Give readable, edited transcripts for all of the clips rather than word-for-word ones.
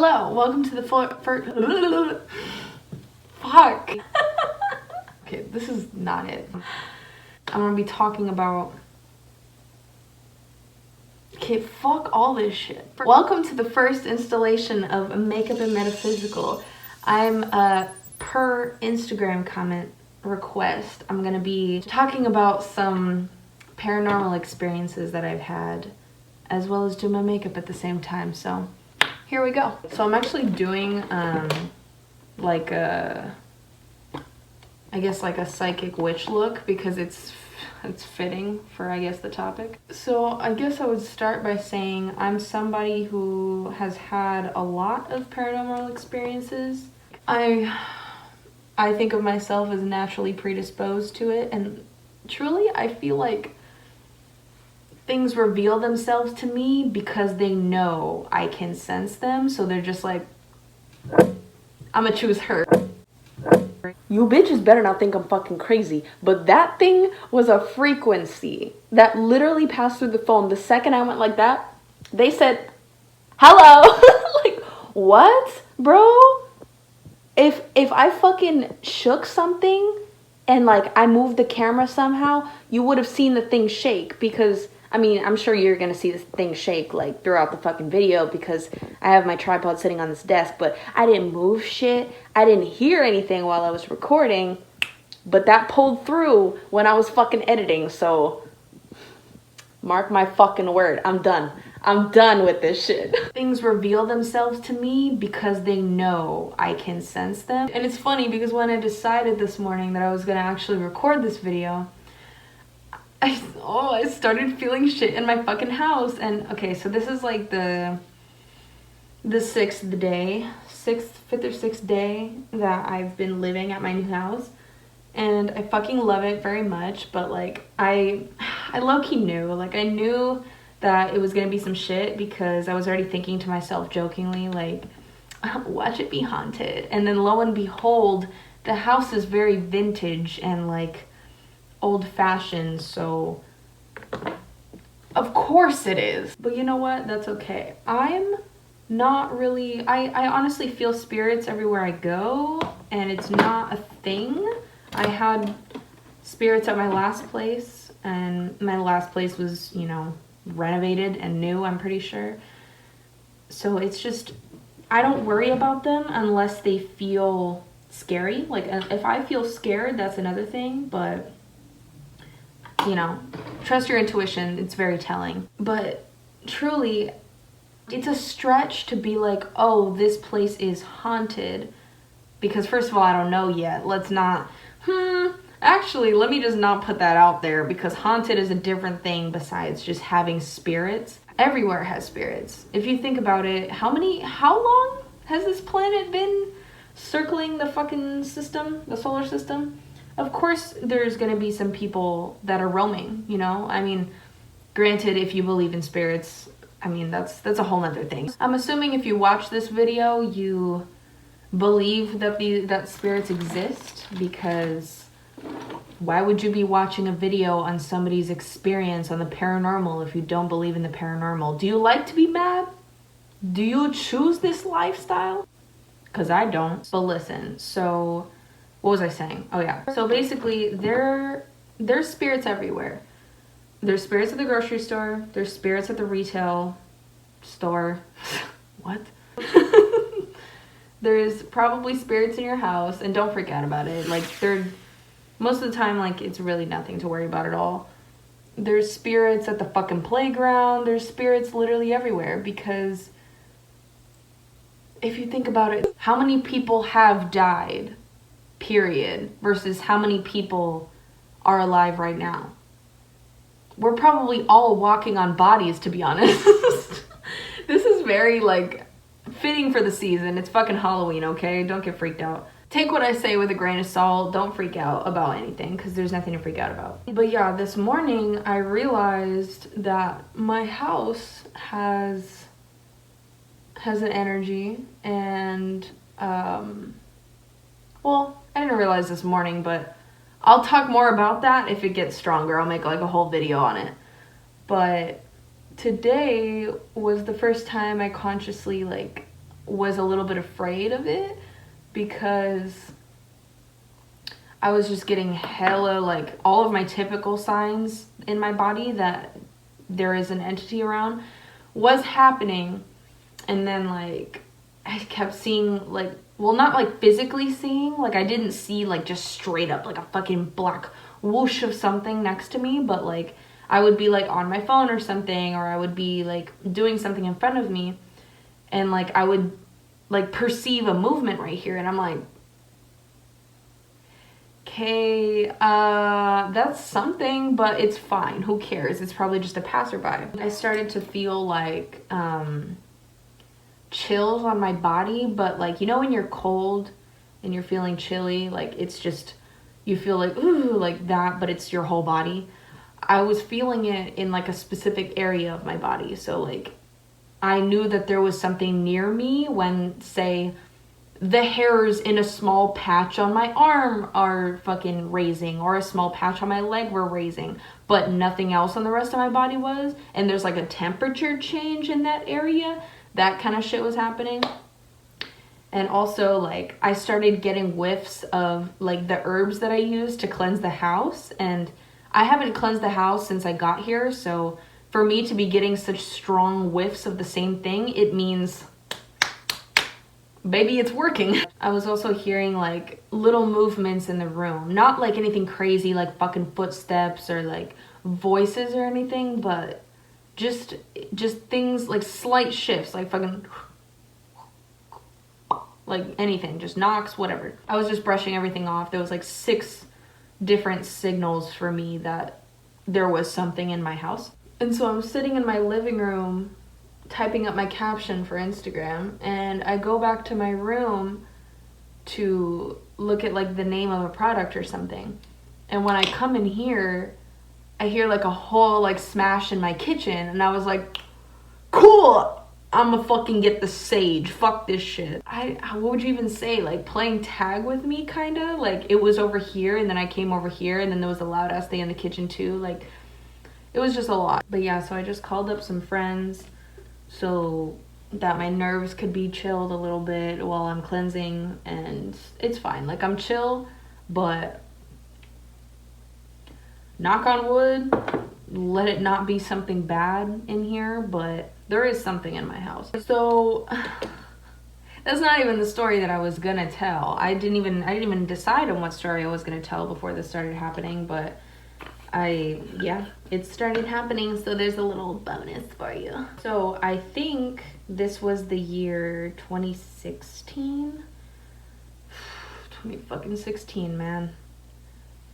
Hello, welcome to the fuck. Okay, this is not it. I'm gonna be talking about... Okay, fuck all this shit. Welcome to the first installation of Makeup and Metaphysical. I'm, per Instagram comment request, I'm gonna be talking about some paranormal experiences that I've had, as well as do my makeup at the same time, so here we go. So I'm actually doing, like a, I guess like a psychic witch look because it's fitting for, I guess, the topic. So I guess I would start by saying I'm somebody who has had a lot of paranormal experiences. I think of myself as naturally predisposed to it, and truly I feel like things reveal themselves to me because they know I can sense them, so they're just like, I'ma choose her. You bitches better not think I'm fucking crazy, but that thing was a frequency that literally passed through the phone. The second I went like that, they said, hello. Like, what, bro? If I fucking shook something and like I moved the camera somehow, you would have seen the thing shake, because I mean, I'm sure you're gonna see this thing shake like throughout the fucking video because I have my tripod sitting on this desk, but I didn't move shit. I didn't hear anything while I was recording, but that pulled through when I was fucking editing, so mark my fucking word, I'm done. I'm done with this shit. Things reveal themselves to me because they know I can sense them. And it's funny because when I decided this morning that I was gonna actually record this video, I started feeling shit in my fucking house. And okay, so this is like the fifth or sixth day that I've been living at my new house. And I fucking love it very much, but like I low-key knew, like I knew that it was gonna be some shit because I was already thinking to myself jokingly, like, watch it be haunted. And then lo and behold, the house is very vintage and like old-fashioned, so of course it is. But you know what? That's okay. I'm not really... I honestly feel spirits everywhere I go, and it's not a thing. I had spirits at my last place, and my last place was, you know, renovated and new, I'm pretty sure. So it's just, I don't worry about them unless they feel scary. Like, if I feel scared, that's another thing, but you know, trust your intuition, it's very telling. But truly, it's a stretch to be like, oh, this place is haunted, because first of all, I don't know yet. Let's not, actually, let me just not put that out there, because haunted is a different thing besides just having spirits. Everywhere has spirits. If you think about it, how long has this planet been circling the fucking system, the solar system? Of course there's gonna be some people that are roaming, you know? I mean, granted, if you believe in spirits, I mean, that's a whole nother thing. I'm assuming if you watch this video, you believe that spirits exist, because why would you be watching a video on somebody's experience on the paranormal if you don't believe in the paranormal? Do you like to be mad? Do you choose this lifestyle? Because I don't. But listen, so what was I saying? Oh yeah. So basically, there's spirits everywhere. There's spirits at the grocery store. There's spirits at the retail store. What? There's probably spirits in your house, and don't freak out about it. Like, most of the time, like, it's really nothing to worry about at all. There's spirits at the fucking playground. There's spirits literally everywhere, because if you think about it, how many people have died, period, versus how many people are alive right now? We're probably all walking on bodies, to be honest. This is very, like, fitting for the season. It's fucking Halloween, okay? Don't get freaked out. Take what I say with a grain of salt. Don't freak out about anything, because there's nothing to freak out about. But yeah, this morning I realized that my house has an energy, and well, I didn't realize this morning, but I'll talk more about that if it gets stronger. I'll make like a whole video on it. But today was the first time I consciously like was a little bit afraid of it because I was just getting hella, like, all of my typical signs in my body that there is an entity around was happening. And then, like, I kept seeing, like, well, not, like, physically seeing. Like, I didn't see, like, just straight up, like, a fucking black whoosh of something next to me. But, like, I would be, like, on my phone or something. Or I would be, like, doing something in front of me. And, like, I would, like, perceive a movement right here. And I'm like, okay, that's something, but it's fine. Who cares? It's probably just a passerby. I started to feel, like, chills on my body, but, like, you know when you're cold and you're feeling chilly, like, it's just, you feel like, ooh, like that, but it's your whole body. I was feeling it in, like, a specific area of my body. So, like, I knew that there was something near me when, say, the hairs in a small patch on my arm are fucking raising, or a small patch on my leg were raising, but nothing else on the rest of my body was, and there's, like, a temperature change in that area. That kind of shit was happening. And also, like, I started getting whiffs of, like, the herbs that I use to cleanse the house, and I haven't cleansed the house since I got here, so for me to be getting such strong whiffs of the same thing, it means, baby, it's working. I was also hearing, like, little movements in the room. Not, like, anything crazy, like fucking footsteps or, like, voices or anything, but just things, like, slight shifts, like fucking, like, anything, just knocks, whatever. I was just brushing everything off. There was, like, 6 different signals for me that there was something in my house. And so I'm sitting in my living room typing up my caption for Instagram, and I go back to my room to look at, like, the name of a product or something. And when I come in here, I hear, like, a whole, like, smash in my kitchen, and I was like, cool, I'ma fucking get the sage, fuck this shit. What would you even say, like, playing tag with me, kinda? Like, it was over here, and then I came over here, and then there was a loud ass thing in the kitchen too. Like, it was just a lot. But yeah, so I just called up some friends so that my nerves could be chilled a little bit while I'm cleansing, and it's fine. Like, I'm chill, but knock on wood, let it not be something bad in here, but there is something in my house. So that's not even the story that I was gonna tell. I didn't even decide on what story I was gonna tell before this started happening, but yeah, it started happening, so there's a little bonus for you. So I think this was the year 2016. 2016, man.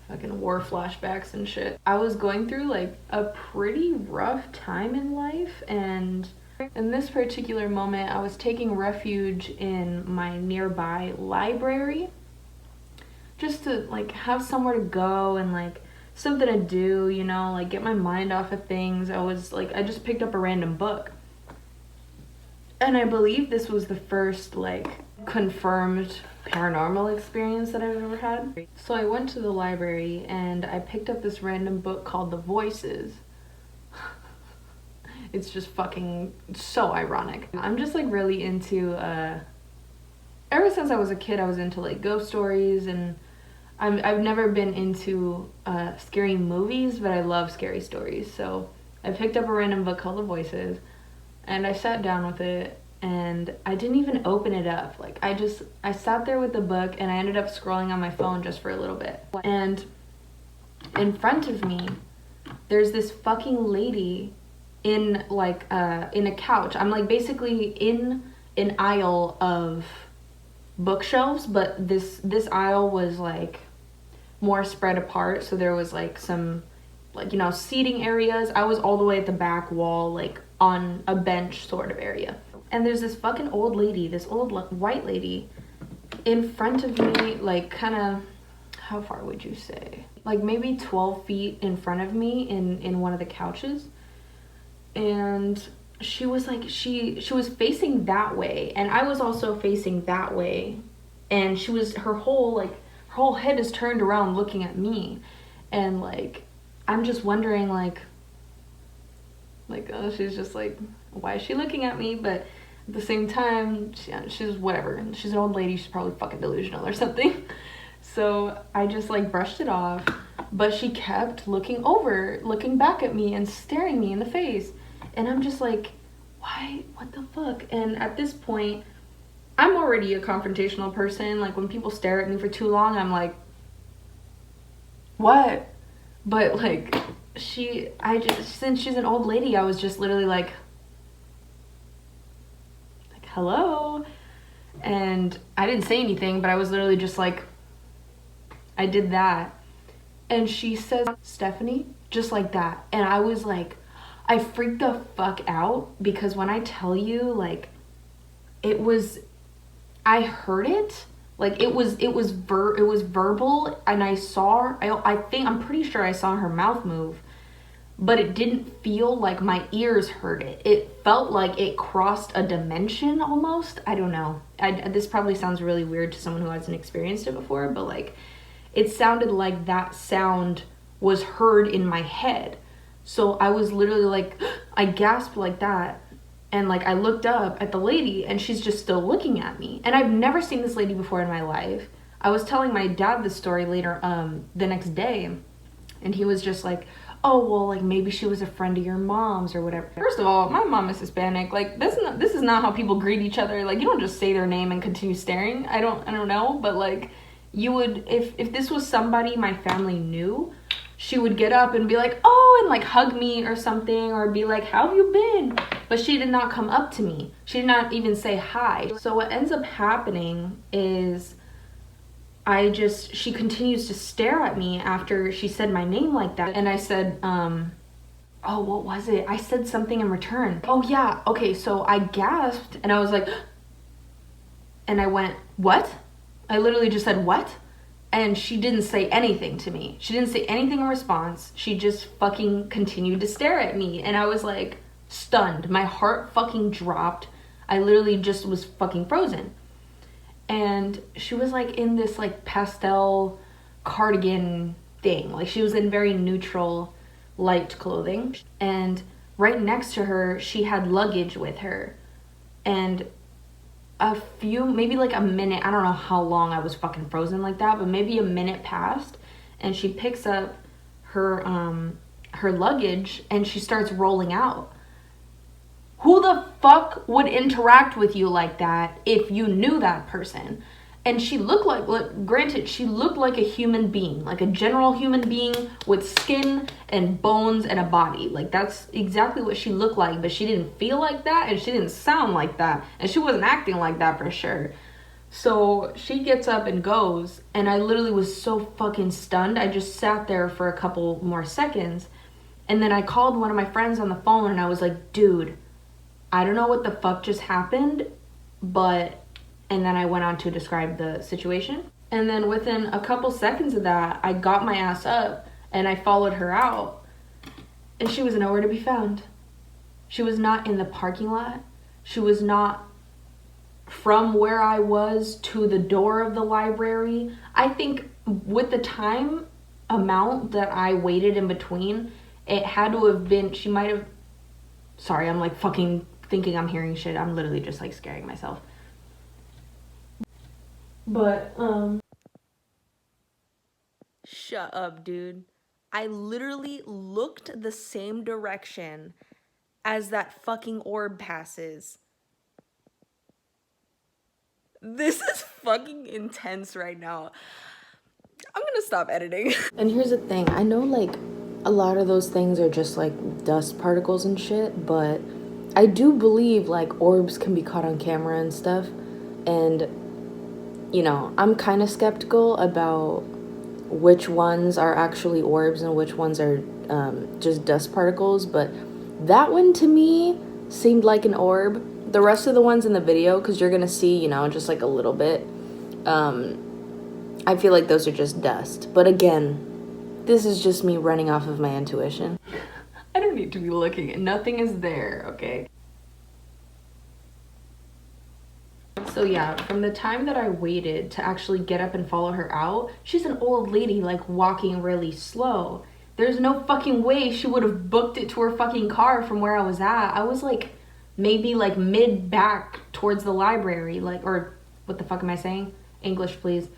Fucking war flashbacks and shit. I was going through, like, a pretty rough time in life, and in this particular moment, I was taking refuge in my nearby library just to, like, have somewhere to go and, like, something to do, you know, like, get my mind off of things. I just picked up a random book. And I believe this was the first, like, confirmed paranormal experience that I've ever had. So I went to the library and I picked up this random book called The Voices. It's just fucking so ironic. I'm just, like, really into, ever since I was a kid, I was into, like, ghost stories, and I've never been into scary movies, but I love scary stories. So I picked up a random book called The Voices, and I sat down with it, and I didn't even open it up. Like, I sat there with the book, and I ended up scrolling on my phone just for a little bit. And in front of me, there's this fucking lady in, like, in a couch. I'm, like, basically in an aisle of bookshelves, but this aisle was, like, more spread apart, so there was, like, some, like, you know, seating areas. I was all the way at the back wall, like, on a bench sort of area. And there's this fucking old lady, this old white lady in front of me, like, kind of, how far would you say? Like, maybe 12 feet in front of me in one of the couches. And she was, like, she was facing that way, and I was also facing that way, and her whole head is turned around looking at me, and, like, I'm just wondering, like, oh, she's just, like, why is she looking at me? But at the same time, she's whatever. She's an old lady. She's probably fucking delusional or something. So I just like brushed it off. But she kept looking back at me and staring me in the face. And I'm just like, why? What the fuck? And at this point, I'm already a confrontational person. Like, when people stare at me for too long, I'm like, what? But like, since she's an old lady, I was just literally like hello. And I didn't say anything, but I was literally just like, I did that. And she says, Stephanie, just like that. And I was like, I freaked the fuck out, because when I tell you, like, I heard it. Like, it was verbal, and I'm pretty sure I saw her mouth move, but it didn't feel like my ears heard it. It felt like it crossed a dimension almost. I don't know. This probably sounds really weird to someone who hasn't experienced it before, but like, it sounded like that sound was heard in my head. So I was literally like, I gasped like that. And like, I looked up at the lady, and she's just still looking at me. And I've never seen this lady before in my life. I was telling my dad this story later, the next day. And he was just like, oh, well, like, maybe she was a friend of your mom's or whatever. First of all, my mom is Hispanic. Like, this is not how people greet each other. Like, you don't just say their name and continue staring. I don't know, but like, you would, if this was somebody my family knew, she would get up and be like, oh, and like hug me or something, or be like, how have you been? But she did not come up to me. She did not even say hi. So what ends up happening is she continues to stare at me after she said my name like that. And I said, oh, what was it? I said something in return. Oh yeah, okay, so I gasped, and I was like, and I went, what? I literally just said, what? And she didn't say anything to me. She didn't say anything in response. She just fucking continued to stare at me. And I was like, stunned. My heart fucking dropped. I literally just was fucking frozen. And she was like in this like pastel cardigan thing. Like, she was in very neutral, light clothing. And right next to her, she had luggage with her. And maybe like a minute, I don't know how long I was fucking frozen like that, but maybe a minute passed, and she picks up her luggage, and she starts rolling out. Who the fuck would interact with you like that if you knew that person? And she looked like, granted, she looked like a human being, like a general human being with skin and bones and a body. Like, that's exactly what she looked like, but she didn't feel like that, and she didn't sound like that, and she wasn't acting like that for sure. So she gets up and goes, and I literally was so fucking stunned. I just sat there for a couple more seconds, and then I called one of my friends on the phone, and I was like, dude, I don't know what the fuck just happened, but... And then I went on to describe the situation. And then within a couple seconds of that, I got my ass up and I followed her out. And she was nowhere to be found. She was not in the parking lot. She was not from where I was to the door of the library. I think with the time amount that I waited in between, it had to have been, she might have... Sorry, I'm like fucking thinking I'm hearing shit. I'm literally just like scaring myself. But, shut up, dude. I literally looked the same direction as that fucking orb passes. This is fucking intense right now. I'm gonna stop editing. And here's the thing. I know, like, a lot of those things are just, like, dust particles and shit, but I do believe, like, orbs can be caught on camera and stuff, and... You know, I'm kind of skeptical about which ones are actually orbs and which ones are just dust particles, but that one to me seemed like an orb. The rest of the ones in the video, because you're going to see, you know, just like a little bit, I feel like those are just dust. But again, this is just me running off of my intuition. I don't need to be looking. Nothing is there, okay? So yeah, from the time that I waited to actually get up and follow her out, she's an old lady, like, walking really slow. There's no fucking way she would have booked it to her fucking car from where I was at. I was like maybe like mid back towards the library, like, or what the fuck am I saying? English, please.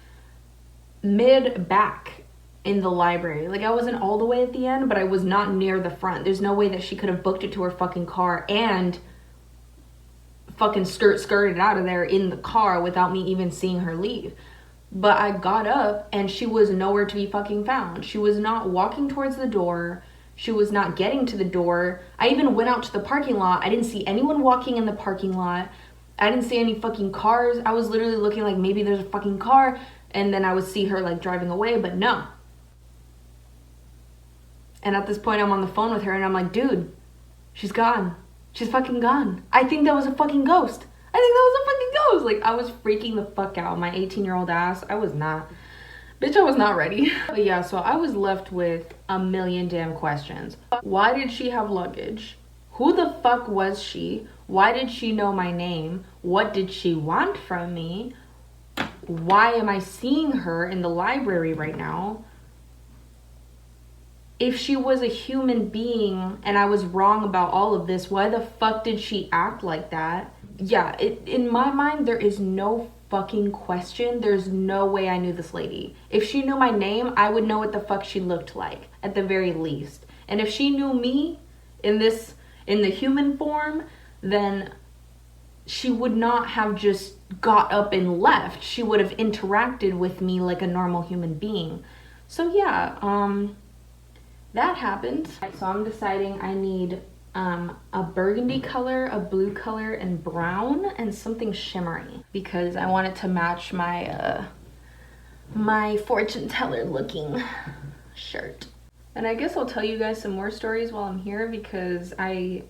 Mid back in the library. Like, I wasn't all the way at the end, but I was not near the front. There's no way that she could have booked it to her fucking car and fucking skirted out of there in the car without me even seeing her leave. But I got up and she was nowhere to be fucking found. She was not walking towards the door. She was not getting to the door. I even went out to the parking lot. I didn't see anyone walking in the parking lot. I didn't see any fucking cars. I was literally looking like maybe there's a fucking car and then I would see her like driving away, but no. And at this point I'm on the phone with her and I'm like, dude, she's gone. She's fucking gone. I think that was a fucking ghost. I think that was a fucking ghost. Like, I was freaking the fuck out. My 18-year-old ass, I was not. Bitch, I was not ready. But yeah, so I was left with a million damn questions. Why did she have luggage? Who the fuck was she? Why did she know my name? What did she want from me? Why am I seeing her in the library right now? If she was a human being and I was wrong about all of this, why the fuck did she act like that? Yeah, in my mind, there is no fucking question. There's no way I knew this lady. If she knew my name, I would know what the fuck she looked like, at the very least. And if she knew me in the human form, then she would not have just got up and left. She would have interacted with me like a normal human being. So yeah, that happened. So I'm deciding I need a burgundy color, a blue color, and brown, and something shimmery because I want it to match my my fortune teller looking shirt. And I guess I'll tell you guys some more stories while I'm here because I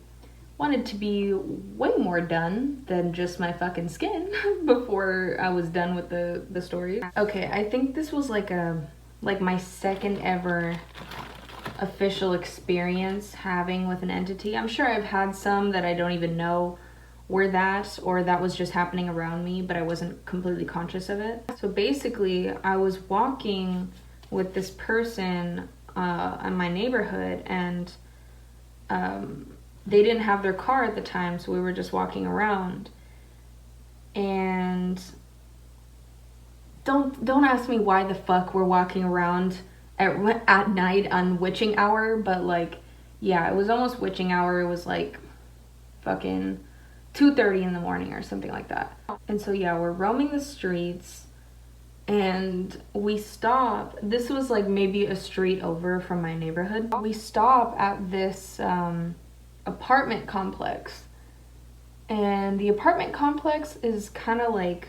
wanted to be way more done than just my fucking skin before I was done with the stories. Okay, I think this was like my second ever official experience having with an entity. I'm sure I've had some that I don't even know were that, or that was just happening around me, but I wasn't completely conscious of it. So basically, I was walking with this person in my neighborhood, and they didn't have their car at the time, so we were just walking around. And don't ask me why the fuck we're walking around at night on witching hour, but like, yeah, it was almost witching hour. It was like fucking 2:30 in the morning or something like that. And so yeah, we're roaming the streets and we stop. This was like maybe a street over from my neighborhood. We stop at this apartment complex, and the apartment complex is kind of like,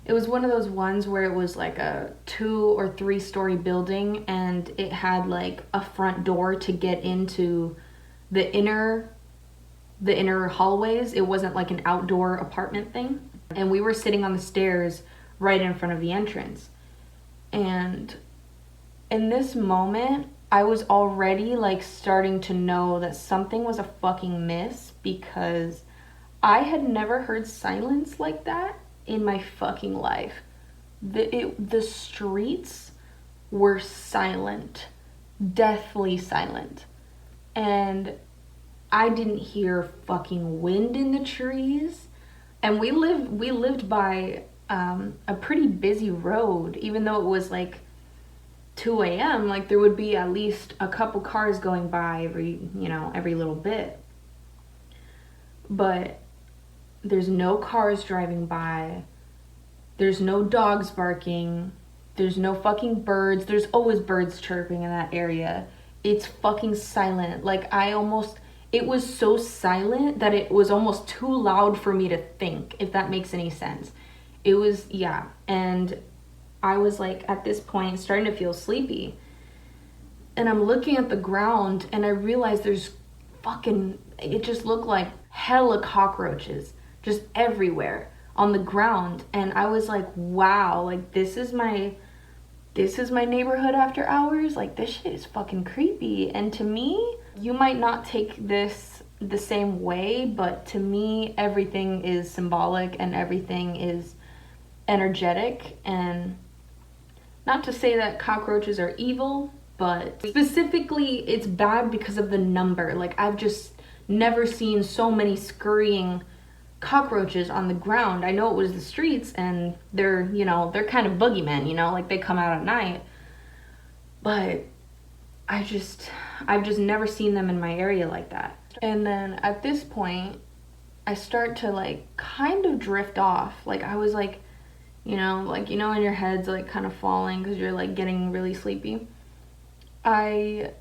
it was one of those ones where it was like a 2 or 3 story building, and it had like a front door to get into the inner hallways. It wasn't like an outdoor apartment thing. And we were sitting on the stairs right in front of the entrance. And in this moment, I was already like starting to know that something was a fucking miss, because I had never heard silence like that in my fucking life. The streets were silent, deathly silent, and I didn't hear fucking wind in the trees. And we lived by a pretty busy road, even though it was like 2 a.m. Like, there would be at least a couple cars going by every little bit. But there's no cars driving by. There's no dogs barking. There's no fucking birds. There's always birds chirping in that area. It's fucking silent. Like, it was so silent that it was almost too loud for me to think, if that makes any sense. It was, yeah. And I was like, at this point, starting to feel sleepy. And I'm looking at the ground and I realized it just looked like hella cockroaches just everywhere on the ground. And I was like, wow, like this is my neighborhood after hours. Like, this shit is fucking creepy. And to me, you might not take this the same way, but to me, everything is symbolic and everything is energetic. And not to say that cockroaches are evil, but specifically it's bad because of the number. Like, I've just never seen so many scurrying cockroaches on the ground. I know it was the streets, and they're, you know, they're kind of boogeymen, you know, like they come out at night. But I've just never seen them in my area like that. And then at this point, I start to like kind of drift off. Like I was like, you know, in your head's like kind of falling because you're like getting really sleepy. We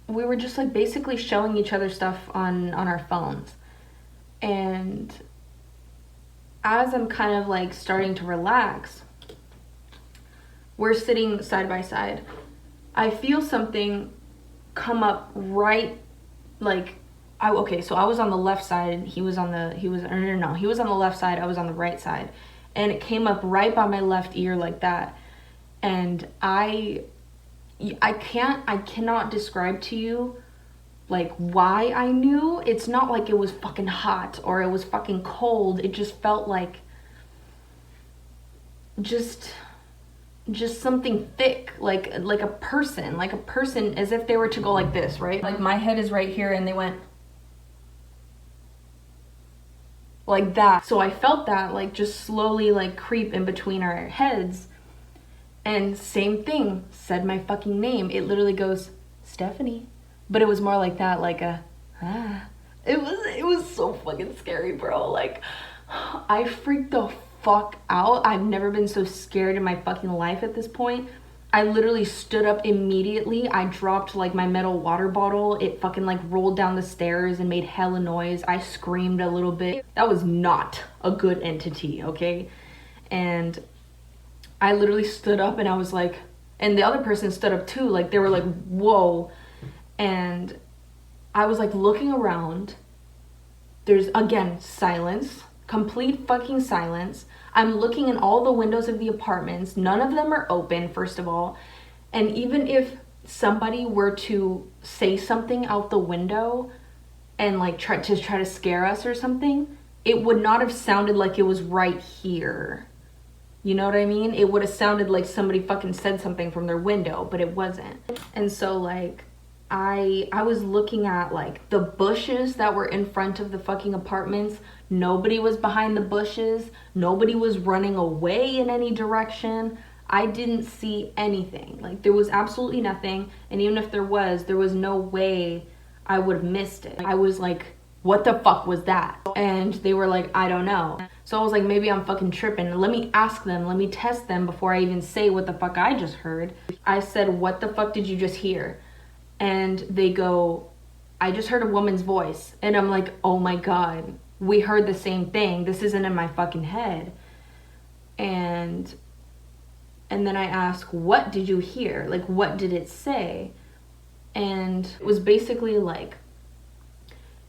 were just like basically showing each other stuff on our phones. And as I'm kind of like starting to relax, we're sitting side by side. I feel something come up right, like, so I was on the left side, he was on the left side, I was on the right side. And it came up right by my left ear like that. And I cannot describe to you like why I knew. It's not like it was fucking hot or it was fucking cold. It just felt like just something thick, like a person, as if they were to go like this, right? Like my head is right here and they went like that. So I felt that like just slowly like creep in between our heads. And same thing, said my fucking name. It literally goes, Stephanie. But it was more like that, like a, It was so fucking scary, bro. Like, I freaked the fuck out. I've never been so scared in my fucking life at this point. I literally stood up immediately. I dropped like my metal water bottle. It fucking like rolled down the stairs and made hella noise. I screamed a little bit. That was not a good entity, okay? And I literally stood up and I was like, and the other person stood up too. Like they were like, whoa. And I was like looking around. There's again silence, complete fucking silence. I'm looking in all the windows of the apartments. None of them are open, first of all. And even if somebody were to say something out the window and like try to scare us or something, it would not have sounded like it was right here. You know what I mean? It would have sounded like somebody fucking said something from their window, but it wasn't. And so like I was looking at like the bushes that were in front of the fucking apartments. Nobody was behind the bushes. Nobody was running away in any direction. I didn't see anything. Like there was absolutely nothing. And even if there was no way I would have missed it. I was like, what the fuck was that? And they were like, I don't know. So I was like, maybe I'm fucking tripping. Let me ask them. Let me test them before I even say what the fuck I just heard. I said, what the fuck did you just hear? And they go, I just heard a woman's voice. And I'm like, oh my God, we heard the same thing. This isn't in my fucking head. And then I ask, what did you hear? Like, what did it say? And it was basically like,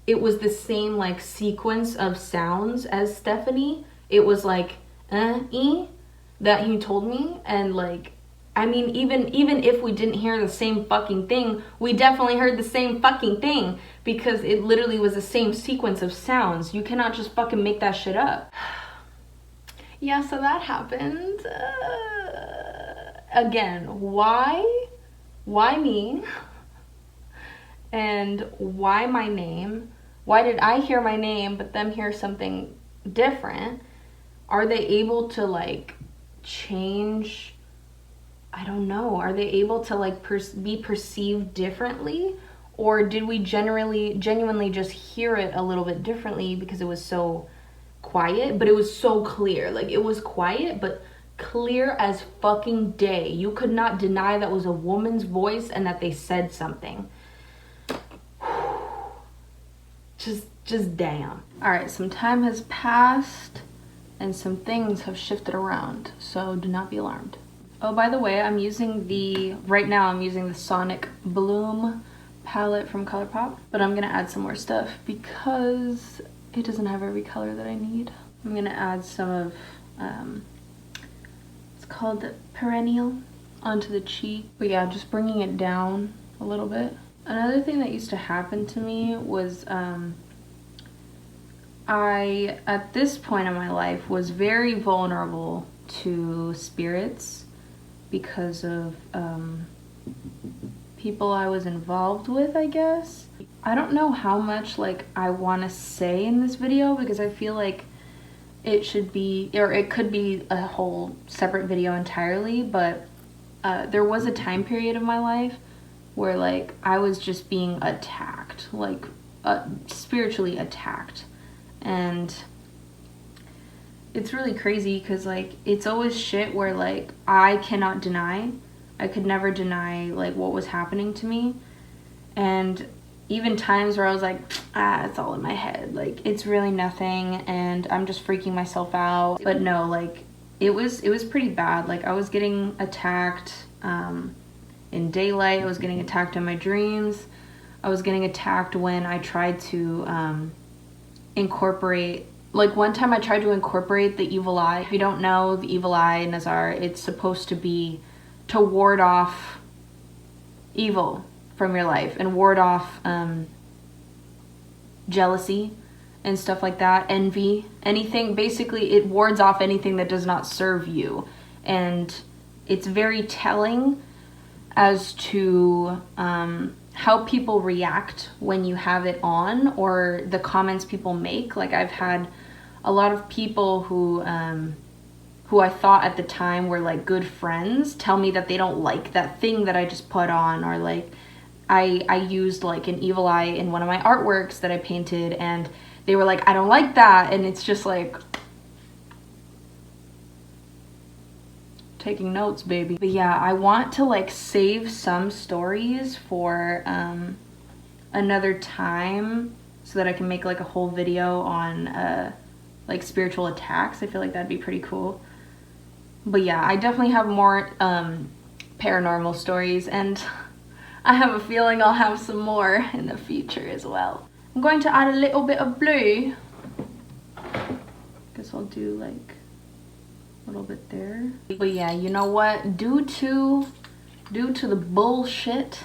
it was the same like sequence of sounds as Stephanie. It was like, that he told me. And like, I mean, even if we didn't hear the same fucking thing, we definitely heard the same fucking thing because it literally was the same sequence of sounds. You cannot just fucking make that shit up. Yeah, so that happened. Again, why me? And why my name? Why did I hear my name but them hear something different? Are they able to like change? I don't know. Are they able to like be perceived differently? Or did we genuinely just hear it a little bit differently because it was so quiet, but it was so clear. Like it was quiet, but clear as fucking day. You could not deny that was a woman's voice and that they said something. Just damn. All right, some time has passed and some things have shifted around, so do not be alarmed. Oh, by the way, right now I'm using the Sonic Bloom palette from ColourPop, but I'm gonna add some more stuff because it doesn't have every color that I need. I'm gonna add some of, it's called the Perennial, onto the cheek. But yeah, just bringing it down a little bit. Another thing that used to happen to me was, I, at this point in my life, was very vulnerable to spirits because of people I was involved with, I guess. I don't know how much like I want to say in this video because I feel like it should be, or it could be a whole separate video entirely, but there was a time period of my life where like I was just being attacked, like spiritually attacked. And it's really crazy because like it's always shit where like I could never deny like what was happening to me. And even times where I was like, it's all in my head, like it's really nothing and I'm just freaking myself out. But no, like it was pretty bad. Like I was getting attacked in daylight, I was getting attacked in my dreams, I was getting attacked when I tried to incorporate, like one time I tried to incorporate the evil eye. If you don't know, the evil eye, Nazar, it's supposed to be to ward off evil from your life and ward off jealousy and stuff like that, envy, anything. Basically it wards off anything that does not serve you. And it's very telling as to how people react when you have it on, or the comments people make. Like I've had a lot of people who I thought at the time were like good friends tell me that they don't like that thing that I just put on, or like I used like an evil eye in one of my artworks that I painted and they were like, I don't like that. And it's just like, taking notes, baby. But yeah, I want to like save some stories for another time so that I can make like a whole video on like spiritual attacks. I feel like that'd be pretty cool. But yeah, I definitely have more paranormal stories, and I have a feeling I'll have some more in the future as well. I'm going to add a little bit of blue. Guess I'll do like a little bit there. But yeah, you know what? Due to the bullshit,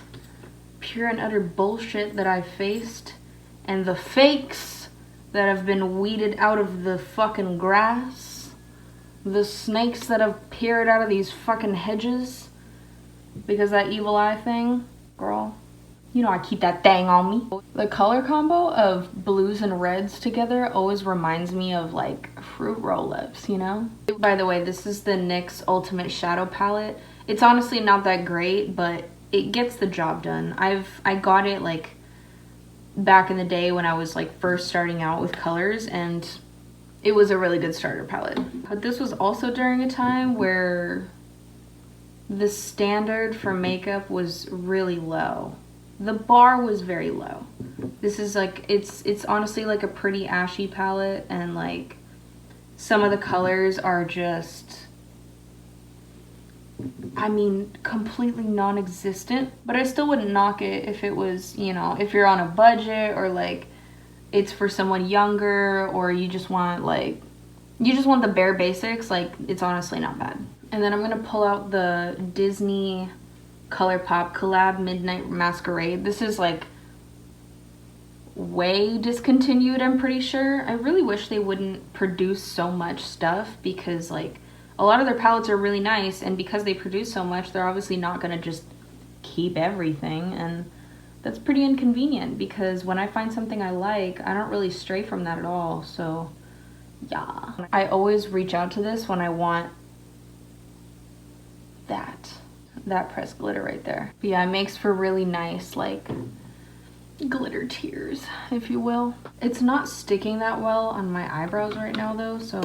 pure and utter bullshit that I've faced, and the fakes that have been weeded out of the fucking grass, the snakes that have peered out of these fucking hedges, because that evil eye thing, girl, you know I keep that thing on me. The color combo of blues and reds together always reminds me of like fruit roll-ups, you know? By the way, this is the NYX Ultimate Shadow Palette. It's honestly not that great, but it gets the job done. I got it like back in the day when I was like first starting out with colors, and it was a really good starter palette. But this was also during a time where the standard for makeup was really low. The bar was very low. This is like, it's honestly like a pretty ashy palette, and like some of the colors are just, I mean, completely non-existent. But I still wouldn't knock it if it was, you know, if you're on a budget, or like it's for someone younger, or you just want like, you just want the bare basics. Like, it's honestly not bad. And then I'm gonna pull out the Disney ColourPop collab Midnight Masquerade. This is like way discontinued, I'm pretty sure. I really wish they wouldn't produce so much stuff, because like a lot of their palettes are really nice, and because they produce so much, they're obviously not gonna just keep everything, and that's pretty inconvenient, because when I find something I like, I don't really stray from that at all. So yeah, I always reach out to this when I want that pressed glitter right there. But yeah, it makes for really nice like glitter tears, if you will. It's not sticking that well on my eyebrows right now though, so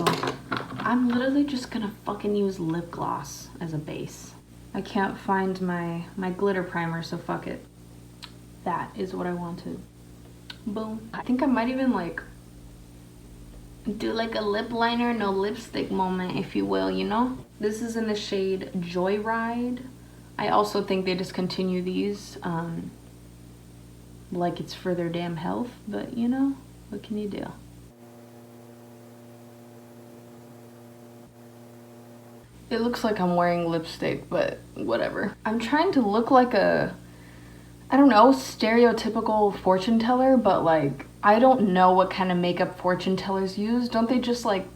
I'm literally just gonna fucking use lip gloss as a base. I can't find my glitter primer, so fuck it. That is what I wanted. Boom. I think I might even like do like a lip liner, no lipstick moment, if you will, you know? This is in the shade Joyride. I also think they discontinue these like it's for their damn health, but you know, what can you do? It looks like I'm wearing lipstick, but whatever. I'm trying to look like a, I don't know, stereotypical fortune teller, but like, I don't know what kind of makeup fortune tellers use. Don't they just like,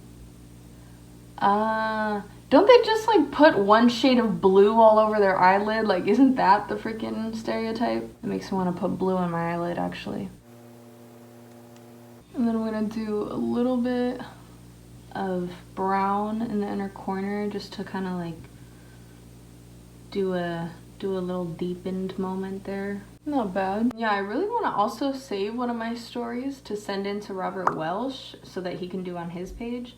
Don't they just like put one shade of blue all over their eyelid? Like, isn't that the freaking stereotype? It makes me want to put blue on my eyelid, actually. And then I'm gonna do a little bit of brown in the inner corner just to kind of like do a little deepened moment there. Not bad. Yeah, I really want to also save one of my stories to send in to Robert Welsh so that he can do on his page.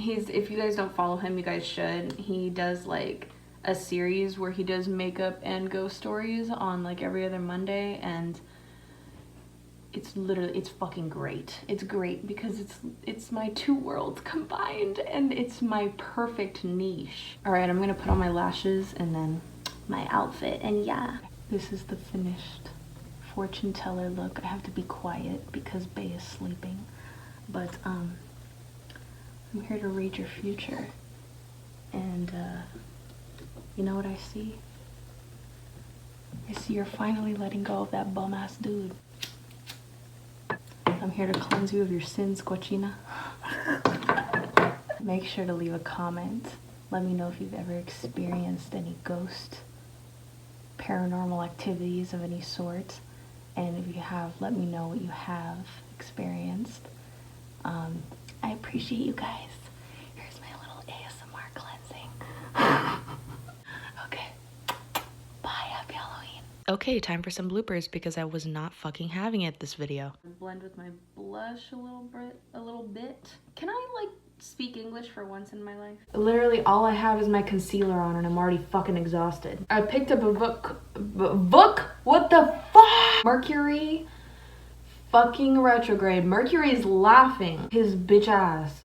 If you guys don't follow him, you guys should. He does like a series where he does makeup and ghost stories on like every other Monday, and it's fucking great. It's great because it's my two worlds combined, and it's my perfect niche. All right, I'm gonna put on my lashes and then my outfit, and yeah, this is the finished fortune teller look. I have to be quiet because Bae is sleeping, but I'm here to read your future, and you know what I see? I see you're finally letting go of that bum-ass dude. I'm here to cleanse you of your sins, cochina. Make sure to leave a comment. Let me know if you've ever experienced any ghost, paranormal activities of any sort. And if you have, let me know what you have experienced. I appreciate you guys. Here's my little ASMR cleansing. Okay. Bye, happy Halloween. Okay, time for some bloopers because I was not fucking having it this video. Blend with my blush a little bit. Can I like speak English for once in my life? Literally all I have is my concealer on and I'm already fucking exhausted. I picked up a book? What the fuck? Mercury fucking retrograde. Mercury is laughing his bitch ass.